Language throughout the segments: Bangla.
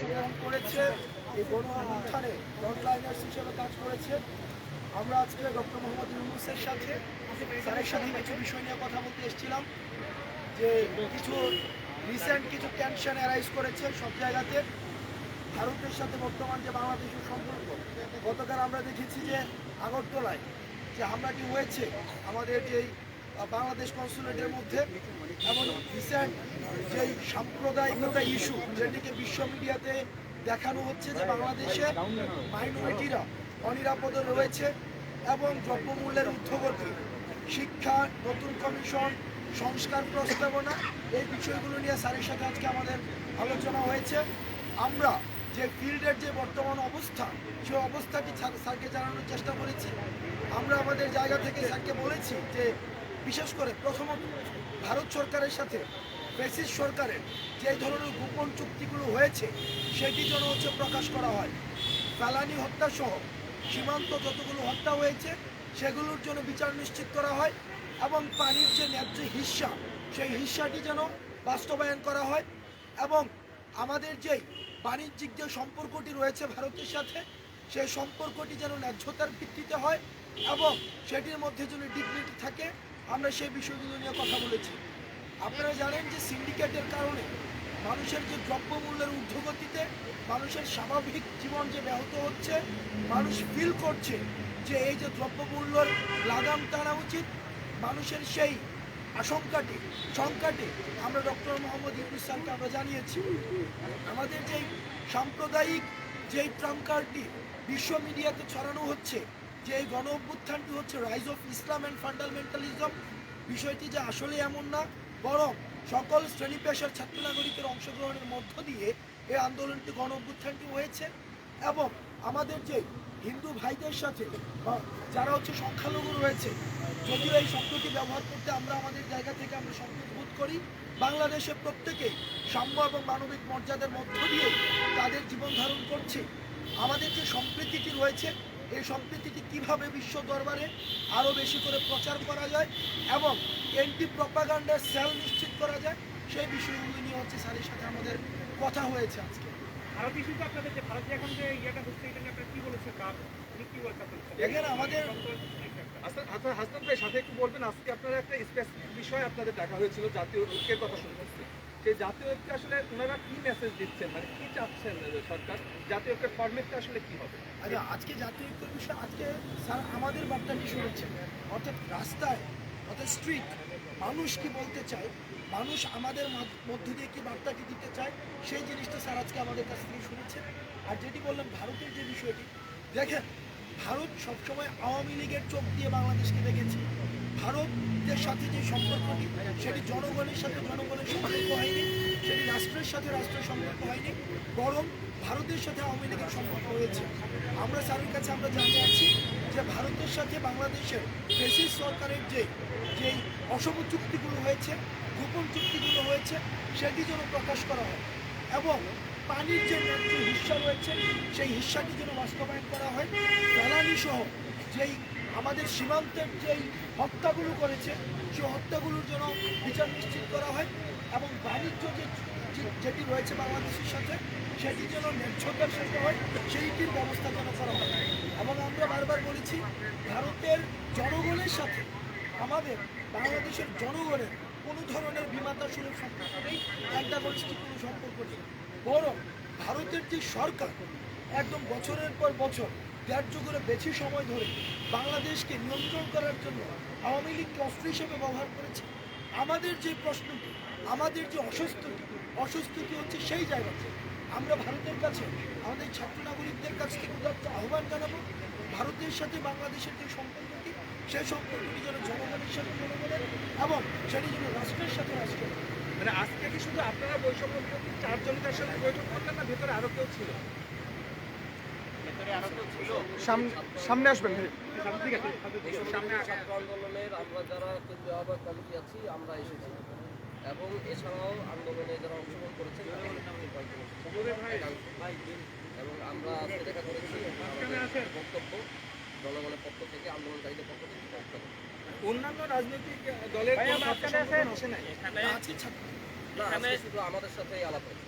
অংশগ্রহণ করেছে, এই গণ অভ্যুত্থানে ফ্রন্টলাইনার্স হিসেবে কাজ করেছে। আমরা আজকে ডক্টর মোহাম্মদ ইউনূসের সাথে স্যারের সাথে কিছু বিষয় নিয়ে কথা বলতে এসেছিলাম, যে কিছু রিসেন্ট কিছু টেনশন অ্যারাইজ করেছে সব জায়গাতে। ভারতের সাথে বর্তমান যে বাংলাদেশের সম্পর্ক, গতকাল আমরা দেখেছি যে আগরতলায় যে হামলাটি হয়েছে আমাদের যেই বাংলাদেশ কনসুলেটের মধ্যে, এবং রিসেন্ট যেই সাম্প্রদায়িকতা ইস্যু যেটিকে বিশ্ব মিডিয়াতে দেখানো হচ্ছে যে বাংলাদেশে মাইনরিটিরা অনিরাপদে রয়েছে, এবং দ্রব্যমূল্যের ঊর্ধ্বগতি, শিক্ষা, নতুন কমিশন, সংস্কার প্রস্তাবনা, এই বিষয়গুলো নিয়ে স্যারের সাথে আজকে আমাদের আলোচনা হয়েছে। আমরা যে ফিল্ডের যে বর্তমান অবস্থা, সেই অবস্থাটি স্যারকে জানানোর চেষ্টা করেছি। আমরা আমাদের জায়গা থেকে স্যারকে বলেছি যে বিশেষ করে প্রথমত ভারত সরকারের সাথে ফ্যাসিস্ট সরকারের যে ধরনের গোপন চুক্তিগুলো হয়েছে সেটি যেন প্রকাশ করা হয়। ফেলানি হত্যা সহ সীমান্ত যতগুলো হত্যা হয়েছে সেগুলোর জন্য বিচার নিশ্চিত করা হয়, এবং পানির যে ন্যায্য হিস্সা সেই হিস্সাটি যেন বাস্তবায়ন করা হয়, এবং আমাদের যেই বাণিজ্যিক যে সম্পর্কটি রয়েছে ভারতের সাথে সেই সম্পর্কটি যেন ন্যায্যতার ভিত্তিতে হয় এবং সেটির মধ্যে যেন ডিগনিটি থাকে। আমরা সেই বিষয়গুলো নিয়ে কথা বলেছি। আপনারা জানেন যে সিন্ডিকেটের কারণে মানুষের যে দ্রব্যমূল্যের ঊর্ধ্বগতিতে মানুষের স্বাভাবিক জীবন যে ব্যাহত হচ্ছে, মানুষ ফিল করছে যে এই যে দ্রব্যমূল্যর লাগাম টানা উচিত। মানুষের সেই শঙ্কাটি আমরা ডক্টর মোহাম্মদ ইউনূস স্যারকে আমরা জানিয়েছি। আমাদের যেই সাম্প্রদায়িক যেই ট্রাম্পকার্ডটি বিশ্ব মিডিয়াতে ছড়ানো হচ্ছে যে এই গণ অভ্যুত্থানটি হচ্ছে rise of Islam and fundamentalism, বিষয়টি যে আসলে এমন না, বরং সকল শ্রেণী পেশার ছাত্র নাগরিকের অংশগ্রহণের মধ্য দিয়ে এই আন্দোলনটি গণ অভ্যুত্থানটি হয়েছে। এবং আমাদের যে হিন্দু ভাইদের সাথে যারা সংখ্যালঘু রয়েছে, যদিও এই শব্দটি ব্যবহার করতে আমরা আমাদের জায়গা থেকে আমরা সংকোচ বোধ করি, বাংলাদেশে প্রত্যেকেই সাম্য এবং মানবিক মর্যাদার মধ্য দিয়ে তাদের জীবন ধারণ করছে। আমাদের যে সম্প্রীতিটি রয়েছে এই সম্প্রীতিটি কীভাবে বিশ্ব দরবারে আরও বেশি করে প্রচার করা যায় এবং এন্টি প্রপাগান্ডার সেল নিশ্চিত করা যায়, সেই বিষয়গুলো নিয়ে স্যারের সাথে আমাদের কথা হয়েছে আজকে। ভারত ইস্যুতে আপনাদের যে ভারত এখন যে ইয়েটা হচ্ছে এটা নিয়ে আপনারা কী বলেছেন, কি বলছেন? দেখেন আমাদের হাসনাত ভাই সাথে একটু বলবেন, আজকে আপনারা একটা স্পেসিফিক বিষয় আপনাদের দেখা হয়েছিল, জাতীয় ঐক্যের কথা শুনতেছি। সেই জাতীয় ঐক্যে আসলে ওনারা কি মেসেজ দিচ্ছেন, মানে কি চাচ্ছেন সরকার, জাতীয় ঐক্যের ফরম্যাটটা আসলে কি হবে? আচ্ছা, আজকে জাতীয় ঐক্যের বিষয় আজকে স্যার আমাদের বার্তাটি শুনেছেন, অর্থাৎ রাস্তায় অর্থাৎ স্ট্রিট মানুষ কি বলতে চায়, মানুষ আমাদের মধ্য দিয়ে কি বার্তাটি দিতে চায়, সেই জিনিসটা স্যার আজকে আমাদের কাছ থেকে শুনেছেন। আর যেটি বললেন ভারতের যে বিষয়টি, দেখেন ভারত সবসময় আওয়ামী লীগের চোখ দিয়ে বাংলাদেশকে দেখেছে। ভারতের সাথে যে সম্পর্কটি সেটি জনগণের সাথে জনগণের সম্পর্ক হয়নি, সেটি রাষ্ট্রের সাথে রাষ্ট্রের সম্পর্ক হয়নি, বরং ভারতের সাথে আওয়ামী লীগের সম্পর্ক হয়েছে। আমরা স্যারের কাছে আমরা জানিয়েছি যে ভারতের সাথে বাংলাদেশের ফ্যাসিস্ট সরকারের যেই অসম চুক্তিগুলো হয়েছে, গোপন চুক্তিগুলো হয়েছে, সেটি যেন প্রকাশ করা হয় এবং পানির যে ন্যায্য হিস্সা রয়েছে সেই হিস্সাটি যেন বাস্তবায়ন করা হয়। ফেলানি সহ যেই আমাদের সীমান্তের যেই হত্যাগুলো করেছে সেই হত্যাগুলোর জন্য বিচার নিশ্চিত করা হয় এবং বাণিজ্য যেটি রয়েছে বাংলাদেশের সাথে সেটি যেন ন্যায্যতার সাথে হয়, সেইটির ব্যবস্থা যেন করা হয়। এবং আমরা বারবার বলেছি ভারতের জনগণের সাথে আমাদের বাংলাদেশের জনগণের কোনো ধরনের বিমাতা সুলভ সম্পর্ক নেই, অ্যান্টাগনিস্টিক কোনো সম্পর্ক নেই, বরং ভারতের যে সরকার একদম বছরের পর বছর 1.5 যুগের বেশি সময় ধরে বাংলাদেশকে নিয়ন্ত্রণ করার জন্য আওয়ামী লীগকে অস্ত্র হিসেবে ব্যবহার করেছে। আমাদের যে প্রশ্নটি, আমাদের যে অস্বস্তিটি হচ্ছে সেই জায়গাতে আমরা ভারতের কাছে আমাদের ছাত্র নাগরিকদের কাছ থেকে উদাত্ত আহ্বান জানাবো, ভারতের সাথে বাংলাদেশের যে সম্পর্কটি সেই সম্পর্কটি যেন জনগণের সাথে জনগণের এবং সেটি যেন রাষ্ট্রের সাথে রাষ্ট্রের। মানে আজকে কি শুধু আপনারা বৈষম্য বিরোধী 4 জনের সাথে বৈঠক করলেন, না ভেতরে আরো কেউ ছিল? সামনে আসবেন, সামনে ছাত্র আন্দোলনের আমরা যারা কেন্দ্রীয় আহ্বায়ক কমিটি আছি আমরা এসেছি এবং এছাড়াও আন্দোলনে যারা অংশগ্রহণ করেছেন এবং আমরা আজকে দেখা করেছি বক্তব্য জনগণের পক্ষ থেকে, আন্দোলনকারীদের পক্ষ থেকে বক্তব্য। অন্যান্য রাজনৈতিক দলের না, শুধু আমাদের সাথেই আলাপ হয়েছে।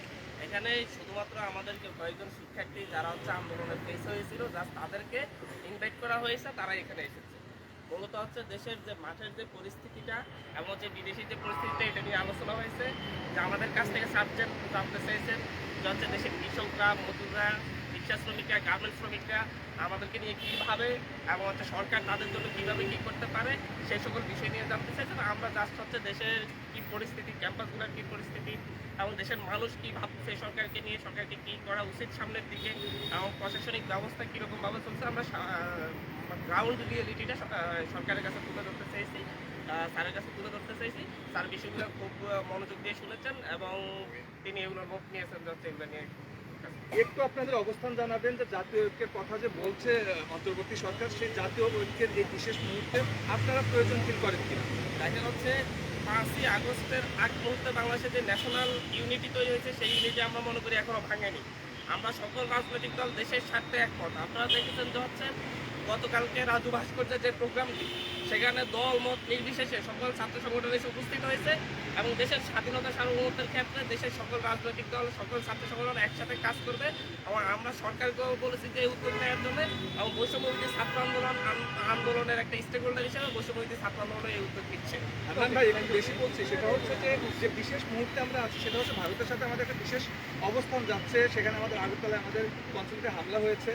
এখানে শুধুমাত্র আমাদেরকে কয়েকজন শিক্ষার্থী যারা হচ্ছে আন্দোলনের ফেস হয়েছিল জাস্ট তাদেরকে ইনভাইট করা হয়েছে, তারা এখানে এসেছে। মূলত হচ্ছে দেশের যে মাঠের যে পরিস্থিতিটা এবং যে বিদেশি যে পরিস্থিতিটা এটা নিয়ে আলোচনা হয়েছে, যে আমাদের কাছ থেকে সাবজেক্ট জানতে চেয়েছেন যে হচ্ছে দেশের কৃষকরা, মজুররা, রিক্সা শ্রমিকরা, গার্মেন্টস শ্রমিকরা আমাদেরকে নিয়ে কীভাবে এবং হচ্ছে সরকার তাদের জন্য কীভাবে কী করতে পারে সেই সকল বিষয় নিয়ে জানতে চাইছেন। আমরা জাস্ট হচ্ছে দেশের কী পরিস্থিতি, ক্যাম্পাসগুলোর কী পরিস্থিতি এবং দেশের মানুষ কী ভাবছে সরকারকে নিয়ে, সরকারকে কী করা উচিত সামনের দিকে এবং প্রশাসনিক ব্যবস্থা কীরকমভাবে চলছে, আমরা গ্রাউন্ড রিয়েলিটিটা সরকারের কাছে তুলে ধরতে চাইছি, স্যারের কাছে তুলে ধরতে চাইছি। স্যার বিষয়গুলো খুব মনোযোগ দিয়ে শুনেছেন এবং তিনি এগুলোর নোট নিয়েছেন, যাচ্ছে এগুলো নিয়ে একটু আপনাদের অবস্থান জানাবেন যে জাতীয় ঐক্যের কথা যে বলছে অন্তর্বর্তী সরকার, সেই জাতীয় ঐক্যের এই বিশেষ মুহূর্তে আপনারা প্রয়োজন ফিল করেন কিনা? দেখা হচ্ছে 5ই আগস্টের আগ মুহূর্তে বাংলাদেশে যে ন্যাশনাল ইউনিটি তৈরি হয়েছে সেই ইউনিটি আমরা মনে করি এখনো ভাঙেনি। আমরা সকল রাজনৈতিক দল দেশের স্বার্থে একমত। আপনারা দেখেছেন যে হচ্ছে গতকালকে রাজু ভাস্কর্যের যে প্রোগ্রামটি, সেখানে দল মত নির্বিশেষে সকল ছাত্র সংগঠন এসে উপস্থিত হয়েছে এবং দেশের স্বাধীনতা সার্বভৌমত্বের ক্ষেত্রে দেশের সকল রাজনৈতিক দল, সকল ছাত্র সংগঠন একসাথে কাজ করবে এবং আমরা সরকারকেও বলেছি যে উদ্যোগ নেওয়ার জন্য এবং বৈষম্যবিরোধী ছাত্র আন্দোলনের একটা স্টেক হোল্ডার হিসেবে বৈষম্যবিরোধী ছাত্র আন্দোলন এই উদ্যোগ নিচ্ছে। আদনান ভাই, একটু বেশি বলছি, সেটা হচ্ছে যে বিশেষ মুহূর্তে আমরা আছি, সেটা হচ্ছে ভারতের সাথে আমাদের একটা বিশেষ অবস্থান যাচ্ছে। সেখানে আমাদের আগরতলায় আমাদের কনসুলেটে হামলা হয়েছে।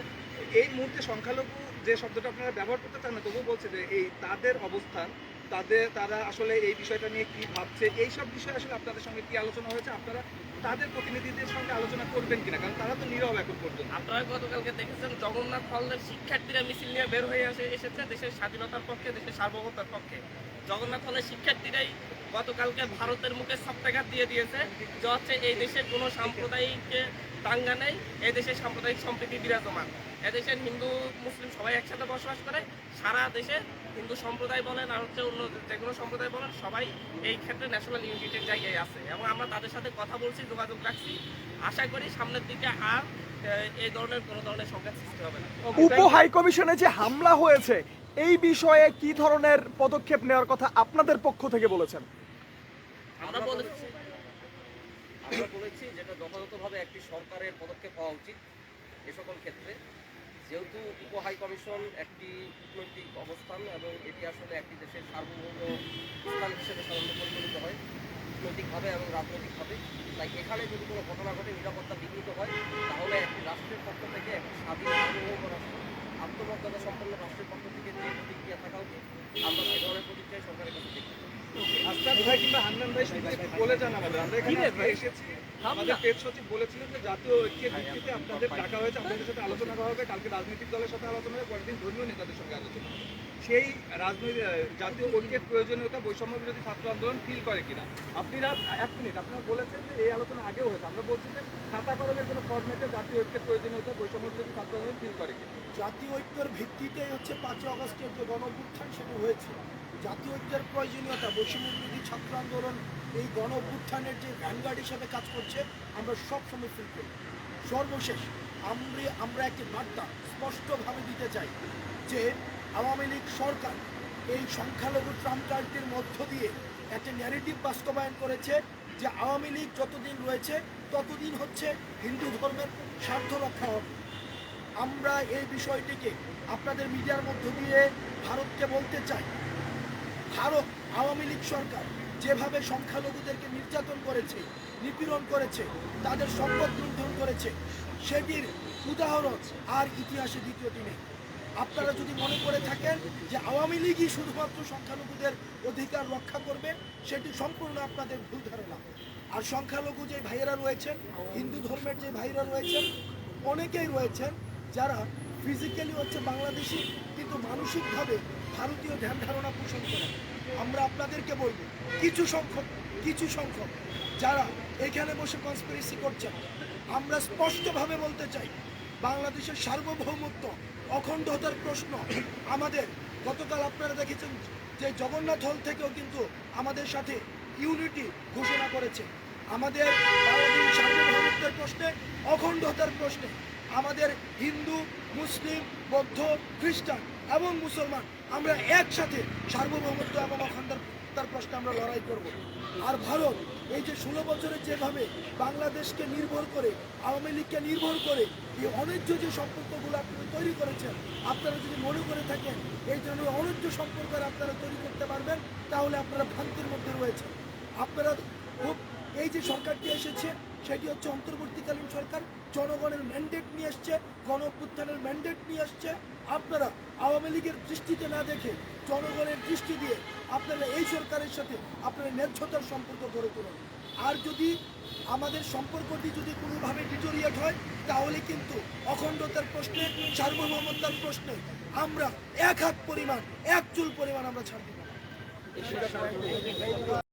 এই মুহূর্তে সংখ্যালঘু যে শব্দটা আপনারা ব্যবহার করতে চান না, তবুও বলছে যে এই তাদের অবস্থান, তারা আসলে এই বিষয়টা নিয়ে কি ভাবছে, এইসব বিষয়ে আসলে আপনাদের সঙ্গে কি আলোচনা হয়েছে, আপনারা তাদের প্রতিনিধিদের সঙ্গে আলোচনা করবেন কিনা, কারণ তারা তো নীরব এখন পর্যন্ত। আপনারা গতকালকে দেখেছেন জগন্নাথ হলের শিক্ষার্থীরা মিছিল নিয়ে বের হয়ে এসেছে দেশের স্বাধীনতার পক্ষে, দেশের সার্বভৌমত্বের পক্ষে। জগন্নাথ হলের শিক্ষার্থীরাই গতকালকে ভারতের মুখে সপ্তাঘাত দিয়ে দিয়েছে যে হচ্ছে এই দেশের কোনো সাম্প্রদায়িক দাঙ্গা নেই, এই দেশের সাম্প্রদায়িক সম্প্রীতি বিরাজমান। এদেশের হিন্দু মুসলিম সবাই একসাথে বসবাস করে। সারা দেশে হিন্দু সম্প্রদায় বলেন আর হচ্ছে অন্য যে কোনো সম্প্রদায় বলেন, সবাই এই ক্ষেত্রে ন্যাশনাল ইউনিটির জায়গায় আছে এবং আমরা তাদের সাথে কথা বলছি, যোগাযোগ রাখছি। আশা করি সামনের দিকে আর এই ধরনের কোনো ধরনের সংঘাত সৃষ্টি হবে না। উপ হাই কমিশনে যে হামলা হয়েছে এই বিষয়ে কি ধরনের পদক্ষেপ নেওয়ার কথা আপনাদের পক্ষ থেকে বলেছেন? আমরা বলেছি যেটা যথাযথভাবে একটি সরকারের পদক্ষেপ হওয়া উচিত এ সকল ক্ষেত্রে, যেহেতু উপ হাই কমিশন একটি কূটনৈতিক অবস্থান এবং এটি আসলে একটি দেশের সার্বভৌম স্থান হিসেবে সাধারণত পরিগণিত হয় কূটনৈতিকভাবে এবং রাজনৈতিকভাবে। তাই এখানে যদি কোনো ঘটনা ঘটে, নিরাপত্তা বিঘ্নিত হয়, তাহলে একটি রাষ্ট্রের পক্ষ থেকে, একটি স্বাধীন সার্বভৌম রাষ্ট্র, আত্মমর্যাদা সম্পন্ন রাষ্ট্রের পক্ষ থেকে যে প্রতিক্রিয়া থাকা উচিত, আমরা সেই ধরনের প্রতিক্রিয়া সরকারের কাছে দেখি। আজকাল ভাই কিংবা হান্নান ভাই শুধু একটু বলে যান আমাদের, আমরা এখানে আজকে এসেছি, আমাদের পেট সচিব বলেছিলেন যে জাতীয় ঐক্যের ভিত্তিতে আপনাদের ডাকা হয়েছে, আপনাদের সাথে আলোচনা করা হবে, কালকে রাজনৈতিক দলের সাথে আলোচনা হবে, কয়েকদিন ধর্মীয় নেতাদের সঙ্গে আলোচনা হবে। সেই জাতীয় ঐক্যের প্রয়োজনীয়তা বৈষম্য বিরোধী ছাত্র আন্দোলন ফিল করে কিনা? আপনারা এক মিনিট, আপনারা বলেছেন যে এই আলোচনা আগেও হয়েছে, আমরা বলছি যে খাতা কলমের কোনো ফরম্যাটে জাতীয় ঐক্যের প্রয়োজনীয়তা বৈষম্য বিরোধী ছাত্র আন্দোলন ফিল করে কিনা? জাতীয় ঐক্যের ভিত্তিতেই হচ্ছে 5ই আগস্টের যে গণঅভ্যুত্থান সেটি হয়েছে। জাতীয় ঐক্যের প্রয়োজনীয়তা, বৈষম্য বিরোধী ছাত্র আন্দোলন এই গণঅভ্যুত্থানের যে ভ্যানগার্ড হিসেবে কাজ করছে, আমরা সবসময় ফিল করি। সর্বশেষ আমরা একটি বার্তা স্পষ্টভাবে দিতে চাই যে আওয়ামী লীগ সরকার এই সংখ্যালঘু ট্রাম্পকার্ডটির মধ্য দিয়ে একটা ন্যারেটিভ বাস্তবায়ন করেছে যে আওয়ামী লীগ যতদিন রয়েছে ততদিন হচ্ছে হিন্দু ধর্মের স্বার্থ রক্ষা হবে। আমরা এই বিষয়টিকে আপনাদের মিডিয়ার মধ্য দিয়ে ভারতকে বলতে চাই, ভারত আওয়ামী লীগ সরকার যেভাবে সংখ্যালঘুদেরকে নির্যাতন করেছে, নিপীড়ন করেছে, তাদের সম্পদ লুণ্ঠন করেছে, সেটির উদাহরণ আর ইতিহাসে দ্বিতীয়টি নেই। আপনারা যদি মনে করে থাকেন যে আওয়ামী লীগই শুধুমাত্র সংখ্যালঘুদের অধিকার রক্ষা করবে, সেটি সম্পূর্ণ আপনাদের ভুল ধারণা। আর সংখ্যালঘু যে ভাইয়েরা রয়েছেন, হিন্দু ধর্মের যে ভাইয়েরা রয়েছেন, অনেকেই রয়েছেন যারা ফিজিক্যালি হচ্ছে বাংলাদেশি কিন্তু মানসিকভাবে ভারতীয় ধ্যান ধারণা পোষণ করেন। আমরা আপনাদেরকে বলব, কিছু সংখ্যক যারা এখানে বসে কনস্পিরেসি করছেন, আমরা স্পষ্টভাবে বলতে চাই বাংলাদেশের সার্বভৌমত্ব, অখণ্ডতার প্রশ্ন আমাদের। গতকাল আপনারা দেখেছেন যে জগন্নাথ হল থেকেও কিন্তু আমাদের সাথে ইউনিটি ঘোষণা করেছে। আমাদের বাংলাদেশের সার্বভৌমত্বের প্রশ্নে, অখণ্ডতার প্রশ্নে আমাদের হিন্দু, মুসলিম, বৌদ্ধ, খ্রিস্টান এবং মুসলমান আমরা একসাথে সার্বভৌমত্ব এবং অখণ্ডতা সার্বভৌমত্তার প্রশ্নে আমরা লড়াই করব। আর ভারত এই যে 16 বছরে যেভাবে বাংলাদেশকে নির্ভর করে, আওয়ামী লীগকে নির্ভর করে এই অন্যায্য যে সম্পর্কগুলো আপনারা তৈরি করেছেন, আপনারা যদি মনে করে থাকেন এই ধরনের অন্যায্য সম্পর্ক আপনারা তৈরি করতে পারবেন, তাহলে আপনারা ভ্রান্তির মধ্যে রয়েছেন। আপনারা খুব এই যে সরকারটি এসেছে সেটি হচ্ছে অন্তর্বর্তীকালীন সরকার, জনগণের ম্যান্ডেট নিয়ে আসছে, গণ অভ্যুত্থানের ম্যান্ডেট নিয়ে আসছে। আপনারা আওয়ামী লীগের দৃষ্টিতে না দেখে জনগণের দৃষ্টি দিয়ে আপনারা এই সরকারের সাথে আপনারা ন্যায্যতার সম্পর্ক গড়ে তুলুন। আর যদি আমাদের সম্পর্কটি যদি কোনোভাবে ডিটোরিয়েট হয়, তাহলে কিন্তু অখণ্ডতার প্রশ্নে, সার্বভৌমত্তার প্রশ্নে আমরা এক হাত পরিমাণ, এক চুল পরিমাণ আমরা ছাড় দিব না।